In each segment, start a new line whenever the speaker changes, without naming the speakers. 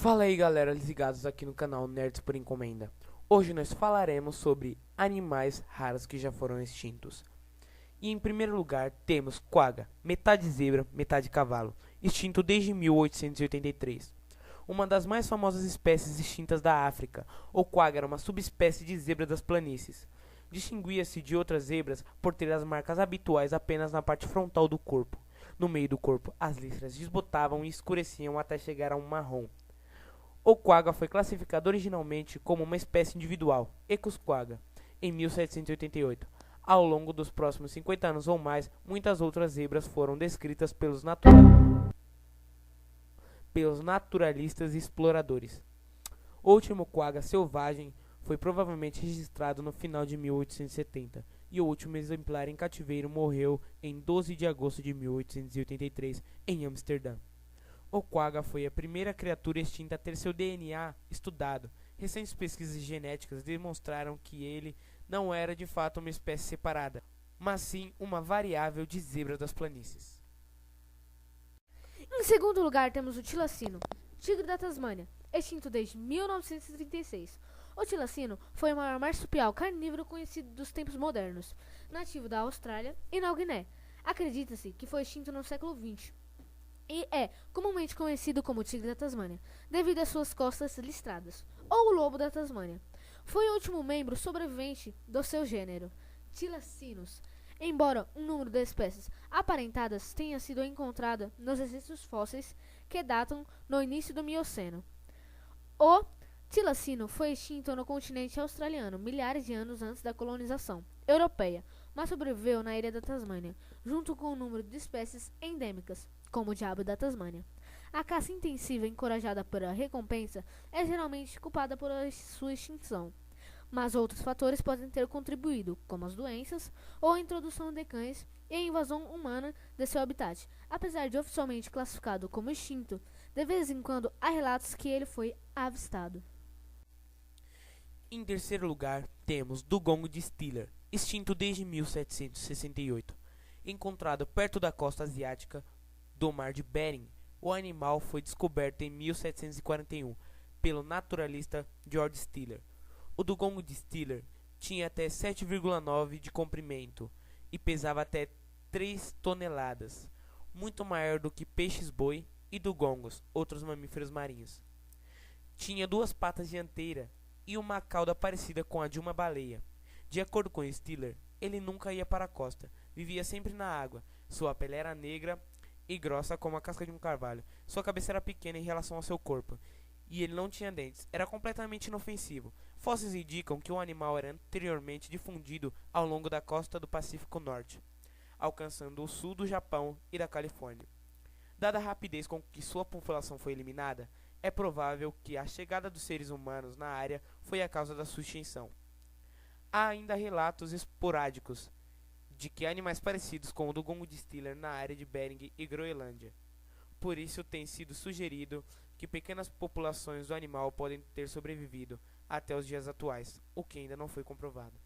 Fala aí galera, ligados aqui no canal Nerds por Encomenda. Hoje nós falaremos sobre animais raros que já foram extintos. E em primeiro lugar temos quagga, metade zebra, metade cavalo, extinto desde 1883. Uma das mais famosas espécies extintas da África, o quagga era uma subespécie de zebra das planícies. Distinguia-se de outras zebras por ter as marcas habituais apenas na parte frontal do corpo. No meio do corpo, as listras desbotavam e escureciam até chegar a um marrom. O quagga foi classificado originalmente como uma espécie individual, Equus quagga, em 1788. Ao longo dos próximos 50 anos ou mais, muitas outras zebras foram descritas pelos naturalistas e exploradores. O último quagga selvagem foi provavelmente registrado no final de 1870, e o último exemplar em cativeiro morreu em 12 de agosto de 1883, em Amsterdã. O quagga foi a primeira criatura extinta a ter seu DNA estudado. Recentes pesquisas genéticas demonstraram que ele não era de fato uma espécie separada, mas sim uma variável de zebra das planícies.
Em segundo lugar, temos o tilacino, tigre da Tasmânia, extinto desde 1936. O tilacino foi o maior marsupial carnívoro conhecido dos tempos modernos, nativo da Austrália e Nova Guiné. Acredita-se que foi extinto no século XX e é comumente conhecido como tigre da Tasmânia, devido às suas costas listradas, ou o lobo da Tasmânia. Foi o último membro sobrevivente do seu gênero, Tilacinus, embora um número de espécies aparentadas tenha sido encontrado nos registros fósseis que datam no início do Mioceno. O tilacino foi extinto no continente australiano milhares de anos antes da colonização europeia, mas sobreviveu na ilha da Tasmânia, junto com um número de espécies endêmicas, como o diabo da Tasmânia. A caça intensiva encorajada pela recompensa é geralmente culpada por sua extinção, mas outros fatores podem ter contribuído, como as doenças ou a introdução de cães e a invasão humana de seu habitat. Apesar de oficialmente classificado como extinto, de vez em quando há relatos que ele foi avistado.
Em terceiro lugar, temos dugong de Steller, extinto desde 1768. Encontrado perto da costa asiática do Mar de Bering, o animal foi descoberto em 1741 pelo naturalista George Steller. O dugong de Steller tinha até 7,9 de comprimento e pesava até 3 toneladas, muito maior do que peixes-boi e dugongos, outros mamíferos marinhos. Tinha duas patas dianteiras e uma cauda parecida com a de uma baleia. De acordo com Steller, ele nunca ia para a costa, vivia sempre na água. Sua pele era negra e grossa como a casca de um carvalho. Sua cabeça era pequena em relação ao seu corpo, e ele não tinha dentes. Era completamente inofensivo. Fósseis indicam que o animal era anteriormente difundido ao longo da costa do Pacífico Norte, alcançando o sul do Japão e da Califórnia. Dada a rapidez com que sua população foi eliminada, é provável que a chegada dos seres humanos na área foi a causa da sua extinção. Há ainda relatos esporádicos de que animais parecidos com o dugong de Steller na área de Bering e Groenlândia. Por isso tem sido sugerido que pequenas populações do animal podem ter sobrevivido até os dias atuais, o que ainda não foi comprovado.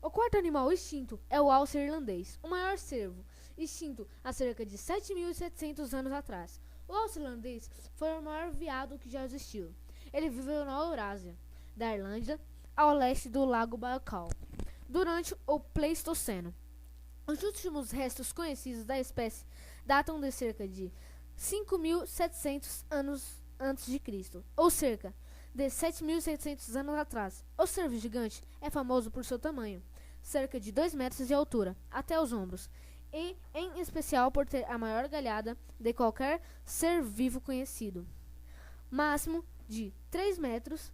O quarto animal extinto é o alce irlandês, o maior cervo, extinto há cerca de 7.700 anos atrás. O alce irlandês foi o maior veado que já existiu. Ele viveu na Eurásia, da Irlanda ao leste do Lago Baikal, durante o Pleistoceno. Os últimos restos conhecidos da espécie datam de cerca de 5.700 anos antes de Cristo, ou cerca de 7.700 anos atrás. O cervo gigante é famoso por seu tamanho, cerca de 2 metros de altura, até os ombros, e em especial por ter a maior galhada de qualquer ser vivo conhecido, máximo de 3,5 metros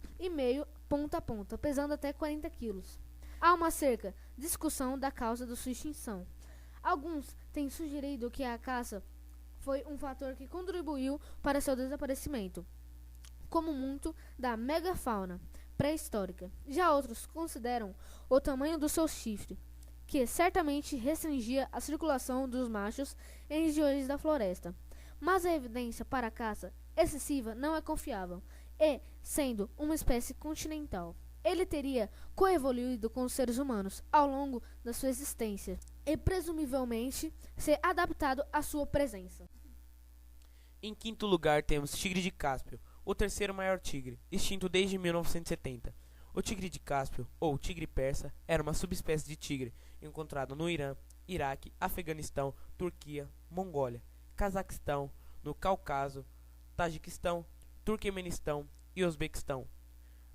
ponta a ponta, pesando até 40 quilos. Há uma certa discussão da causa de sua extinção. Alguns têm sugerido que a caça foi um fator que contribuiu para seu desaparecimento, como muito da megafauna pré-histórica. Já outros consideram o tamanho do seu chifre, que certamente restringia a circulação dos machos em regiões da floresta. Mas a evidência para a caça excessiva não é confiável, e, sendo uma espécie continental, ele teria coevoluído com os seres humanos ao longo da sua existência e presumivelmente se adaptado à sua presença.
Em quinto lugar temos tigre de Cáspio, o terceiro maior tigre, extinto desde 1970. O tigre de Cáspio, ou tigre persa, era uma subespécie de tigre encontrado no Irã, Iraque, Afeganistão, Turquia, Mongólia, Cazaquistão, no Cáucaso, Tajiquistão, Turquemenistão e Uzbequistão,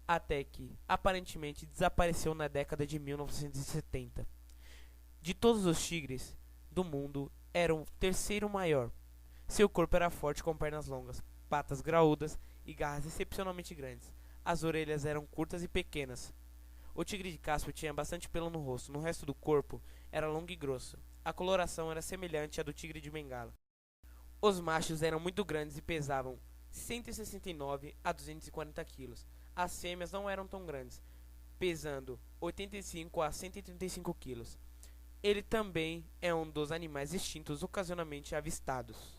até que aparentemente desapareceu na década de 1970. De todos os tigres do mundo, era o terceiro maior. Seu corpo era forte com pernas longas, patas graúdas e garras excepcionalmente grandes. As orelhas eram curtas e pequenas. O tigre de Cáspio tinha bastante pelo no rosto, no resto do corpo era longo e grosso. A coloração era semelhante à do tigre de Bengala. Os machos eram muito grandes e pesavam 169 a 240 quilos. As fêmeas não eram tão grandes, pesando 85 a 135 quilos. Ele também é um dos animais extintos ocasionalmente avistados.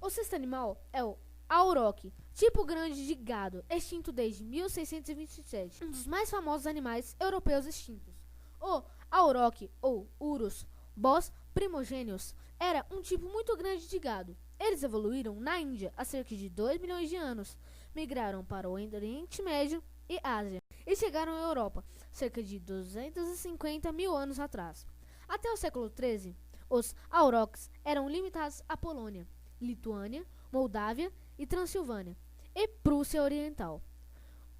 O sexto animal é o auroch, tipo grande de gado, extinto desde 1627, um dos mais famosos animais europeus extintos. O auroch, ou Urus bos primogênios, era um tipo muito grande de gado. Eles evoluíram na Índia há cerca de 2 milhões de anos, migraram para o Oriente Médio e Ásia e chegaram à Europa cerca de 250 mil anos atrás. Até o século XIII, os aurochs eram limitados à Polônia, Lituânia, Moldávia e Transilvânia e Prússia Oriental.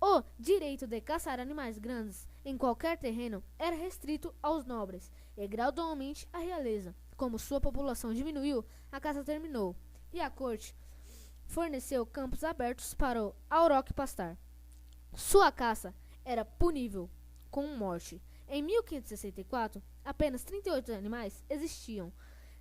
O direito de caçar animais grandes em qualquer terreno era restrito aos nobres e gradualmente à realeza. Como sua população diminuiu, a caça terminou e a corte forneceu campos abertos para o auroch pastar. Sua caça era punível com morte. Em 1564, apenas 38 animais existiam,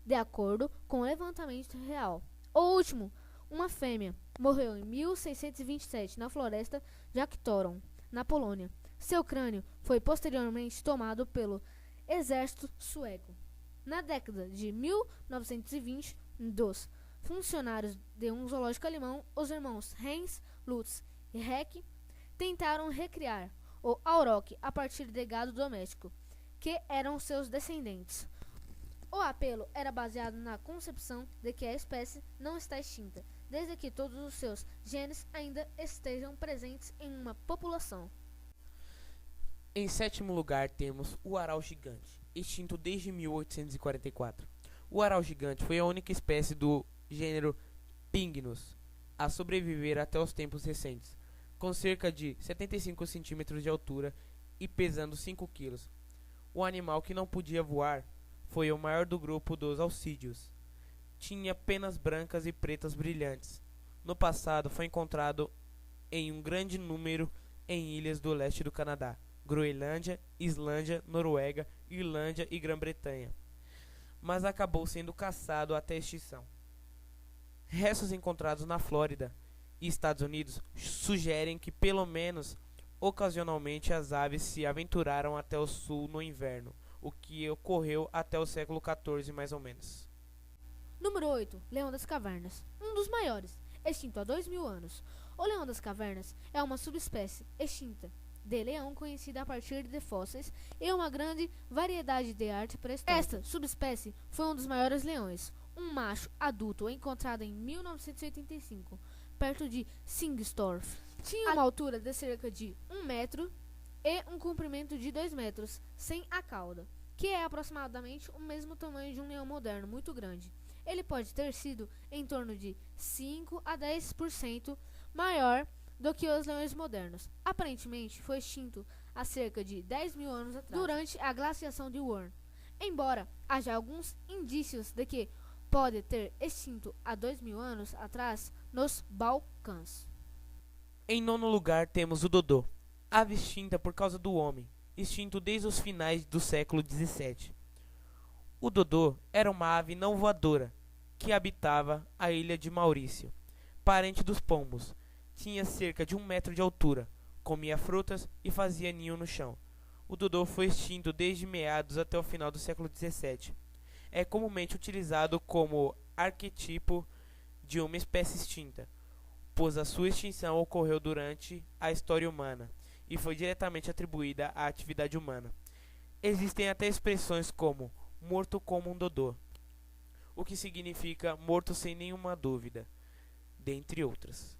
de acordo com o levantamento real. O último, uma fêmea, morreu em 1627 na floresta de Actoron, na Polônia. Seu crânio foi posteriormente tomado pelo exército sueco. Na década de 1920, dos funcionários de um zoológico alemão, os irmãos Heinz, Lutz e Heck tentaram recriar o auroch a partir de gado doméstico, que eram seus descendentes. O apelo era baseado na concepção de que a espécie não está extinta, desde que todos os seus genes ainda estejam presentes em uma população.
Em sétimo lugar temos o aral gigante, extinto desde 1844. O aral gigante foi a única espécie do gênero Pingnus a sobreviver até os tempos recentes, com cerca de 75 centímetros de altura e pesando 5 quilos. O animal que não podia voar foi o maior do grupo dos alcídeos. Tinha penas brancas e pretas brilhantes. No passado foi encontrado em um grande número em ilhas do leste do Canadá, Groenlândia, Islândia, Noruega, Irlândia e Grã-Bretanha, mas acabou sendo caçado até a extinção. Restos encontrados na Flórida e Estados Unidos sugerem que pelo menos ocasionalmente as aves se aventuraram até o sul no inverno, o que ocorreu até o século XIV mais ou menos.
Número 8. Leão das Cavernas. Um dos maiores, extinto há 2.000 anos. O leão das cavernas é uma subespécie extinta de leão conhecida a partir de fósseis e uma grande variedade de arte pré-histórica. Esta subespécie foi um dos maiores leões, um macho adulto encontrado em 1985, perto de Singstorff. Tinha uma altura de cerca de 1 metro e um comprimento de 2 metros, sem a cauda, que é aproximadamente o mesmo tamanho de um leão moderno muito grande. Ele pode ter sido em torno de 5 a 10% maior do que os leões modernos. Aparentemente foi extinto há cerca de 10.000 anos atrás, durante a glaciação de Würm, embora haja alguns indícios de que pode ter extinto há 2.000 anos atrás nos Balcãs.
Em nono lugar temos o dodô, ave extinta por causa do homem, extinto desde os finais do século XVII. O dodô era uma ave não voadora que habitava a ilha de Maurício, parente dos pombos. Tinha cerca de 1 metro de altura, comia frutas e fazia ninho no chão. O dodô foi extinto desde meados até o final do século XVII. É comumente utilizado como arquetipo de uma espécie extinta, pois a sua extinção ocorreu durante a história humana e foi diretamente atribuída à atividade humana. Existem até expressões como morto como um dodô. o que significa morto sem nenhuma dúvida, dentre outras.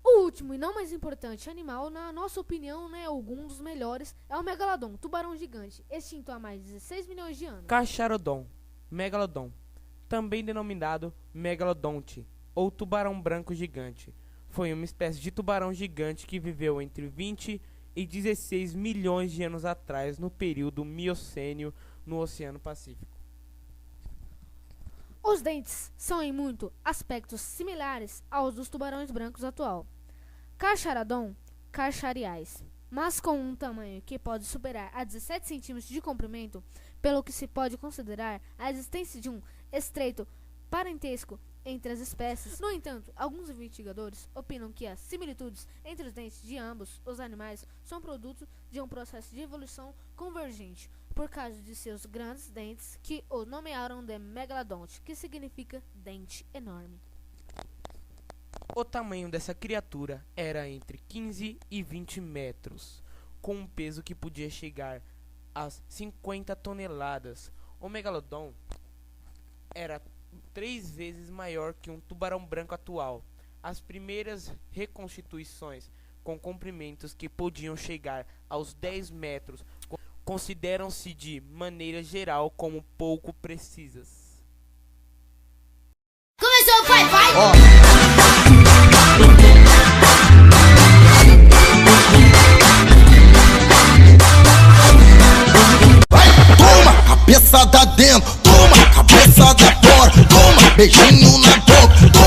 O último e não mais importante animal, na nossa opinião, algum dos melhores, é o megalodon, tubarão gigante, extinto há mais de 16 milhões de anos.
Cachalorodon, megalodon, também denominado megalodonte, ou tubarão branco gigante, foi uma espécie de tubarão gigante que viveu entre 20 e 16 milhões de anos atrás, no período Miocênio, no Oceano Pacífico.
Os dentes são em muito aspectos similares aos dos tubarões brancos atual. Carcharodon, carchariais, mas com um tamanho que pode superar a 17 cm de comprimento, pelo que se pode considerar a existência de um estreito parentesco entre as espécies. No entanto, alguns investigadores opinam que as similitudes entre os dentes de ambos os animais são produto de um processo de evolução convergente, por causa de seus grandes dentes, que o nomearam de megalodonte, que significa dente enorme.
O tamanho dessa criatura era entre 15 e 20 metros, com um peso que podia chegar a 50 toneladas. O megalodon era 3 vezes maior que um tubarão branco atual. As primeiras reconstituições com comprimentos que podiam chegar aos 10 metros consideram-se de maneira geral como pouco precisas.
Começou, vai!
Toma, cabeçada dentro, toma, cabeçada fora, toma, beijinho na boca.